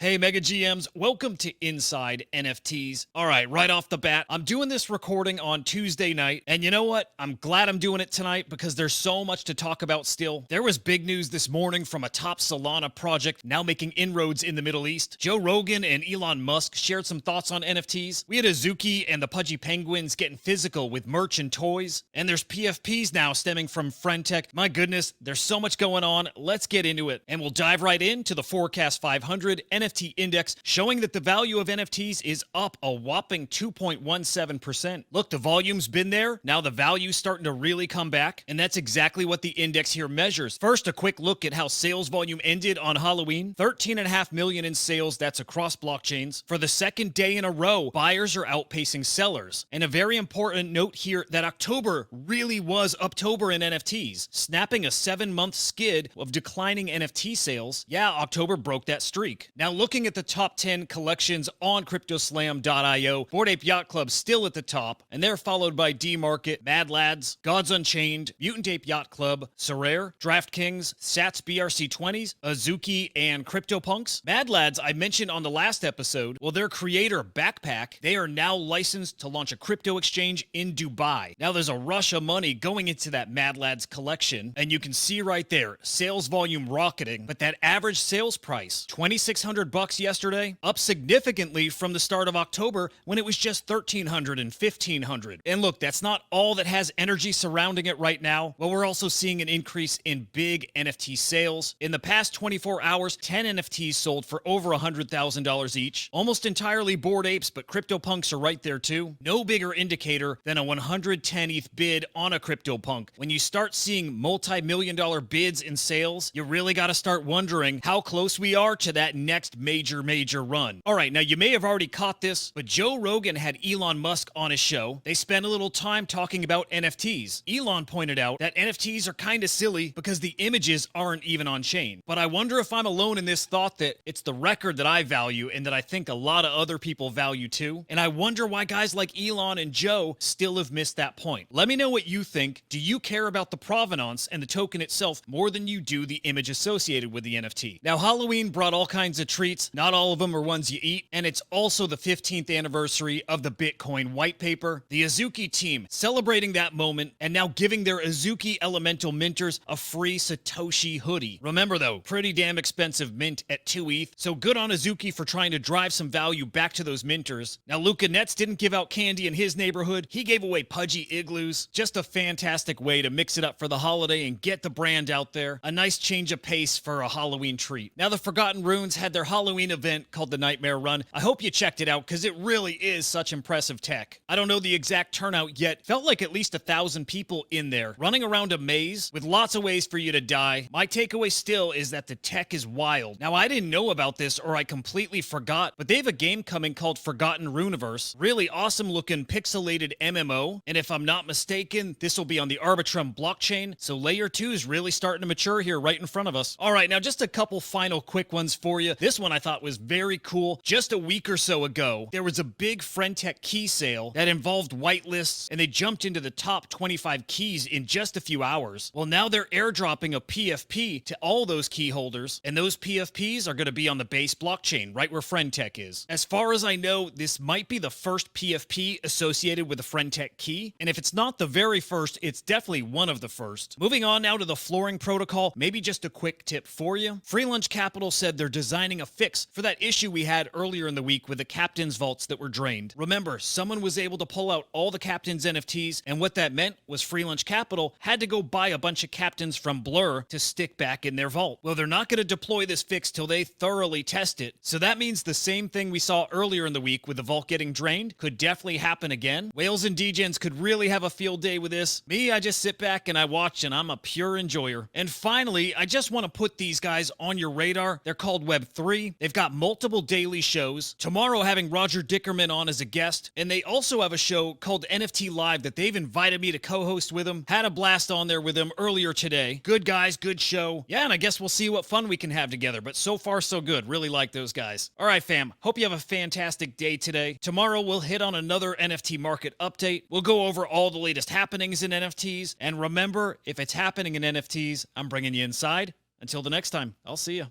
Hey Mega GMs, welcome to Inside NFTs. All right, right off the bat, I'm doing this recording on Tuesday night, and you know what? I'm glad I'm doing it tonight because there's so much to talk about still. There was big news this morning from a top Solana project now making inroads in the Middle East. Joe Rogan and Elon Musk shared some thoughts on NFTs. We had Azuki and the Pudgy Penguins getting physical with merch and toys, and there's PFPs now stemming from FriendTech. My goodness, there's so much going on. Let's get into it, and we'll dive right into the Forkast 500 NFT index, showing that the value of NFTs is up a whopping 2.17%. Look, the volume's been there. Now the value's starting to really come back, and that's exactly what the index here measures. First, a quick look at how sales volume ended on Halloween. 13.5 million in sales, that's across blockchains. For the second day in a row, buyers are outpacing sellers. And a very important note here that October really was Uptober in NFTs, snapping a 7-month skid of declining NFT sales. Yeah, October broke that streak. Now looking at the top 10 collections on CryptoSlam.io, Bored Ape Yacht Club still at the top, and they're followed by D-Market, Mad Lads, Gods Unchained, Mutant Ape Yacht Club, Sorare, DraftKings, Sats BRC20s, Azuki, and CryptoPunks. Mad Lads, I mentioned on the last episode, well, their creator, Backpack, they are now licensed to launch a crypto exchange in Dubai. Now there's a rush of money going into that Mad Lads collection, and you can see right there, sales volume rocketing, but that average sales price, $2,600 yesterday, up significantly from the start of October when it was just $1,300 and $1,500. And look, that's not all that has energy surrounding it right now, but we're also seeing an increase in big NFT sales. In the past 24 hours, 10 NFTs sold for over $100,000 each, almost entirely Bored Apes, but CryptoPunks are right there too. No bigger indicator than a 110 ETH bid on a CryptoPunk. When you start seeing multi-million-dollar bids in sales, you really got to start wondering how close we are to that next major run. All right, now you may have already caught this, but Joe Rogan had Elon Musk on his show. They spent a little time talking about NFTs. Elon pointed out that NFTs are kind of silly because the images aren't even on chain. But I wonder if I'm alone in this thought that it's the record that I value and that I think a lot of other people value too. And I wonder why guys like Elon and Joe still have missed that point. Let me know what you think. Do you care about the provenance and the token itself more than you do the image associated with the NFT? Now, Halloween brought all kinds of treats. Not all of them are ones you eat, and it's also the 15th anniversary of the Bitcoin white paper. The Azuki team celebrating that moment and now giving their Azuki Elemental minters a free Satoshi hoodie. Remember though, pretty damn expensive mint at 2 ETH, so good on Azuki for trying to drive some value back to those minters. Now Luca Netz didn't give out candy in his neighborhood. He gave away Pudgy Igloos. Just a fantastic way to mix it up for the holiday and get the brand out there. A nice change of pace for a Halloween treat. Now the Forgotten Runes had their Halloween event called the Nightmare Run. I hope you checked it out because it really is such impressive tech. I don't know the exact turnout yet. Felt like at least 1,000 people in there running around a maze with lots of ways for you to die. My takeaway still is that the tech is wild. Now I didn't know about this or I completely forgot, but they have a game coming called Forgotten Runeverse. Really awesome looking pixelated MMO, and if I'm not mistaken, this will be on the Arbitrum blockchain, so layer 2 is really starting to mature here right in front of us. All right, now just a couple final quick ones for you. This one I thought was very cool. Just a week or so ago, there was a big FriendTech key sale that involved whitelists, and they jumped into the top 25 keys in just a few hours. Well, now they're airdropping a PFP to all those key holders, and those PFPs are going to be on the base blockchain, right where FriendTech is. As far as I know, this might be the first PFP associated with a FriendTech key, and if it's not the very first, it's definitely one of the first. Moving on now to the flooring protocol, maybe just a quick tip for you. Free Lunch Capital said they're designing a fix for that issue we had earlier in the week with the captain's vaults that were drained. Remember, someone was able to pull out all the captain's NFTs, and what that meant was Free Lunch Capital had to go buy a bunch of captains from Blur to stick back in their vault. Well, they're not going to deploy this fix till they thoroughly test it, so that means the same thing we saw earlier in the week with the vault getting drained could definitely happen again. Whales and Degens could really have a field day with this. Me, I just sit back and I watch, and I'm a pure enjoyer. And finally, I just want to put these guys on your radar. They're called Web3. They've got multiple daily shows. Tomorrow having Roger Dickerman on as a guest, and they also have a show called NFT Live that they've invited me to co-host with them. Had a blast on there with them earlier today. Good guys, good show. Yeah, and I guess we'll see what fun we can have together, but so far so good. Really like those guys. All right, fam. Hope you have a fantastic day today. Tomorrow we'll hit on another NFT market update. We'll go over all the latest happenings in NFTs, and remember, if it's happening in NFTs, I'm bringing you inside. Until the next time, I'll see you.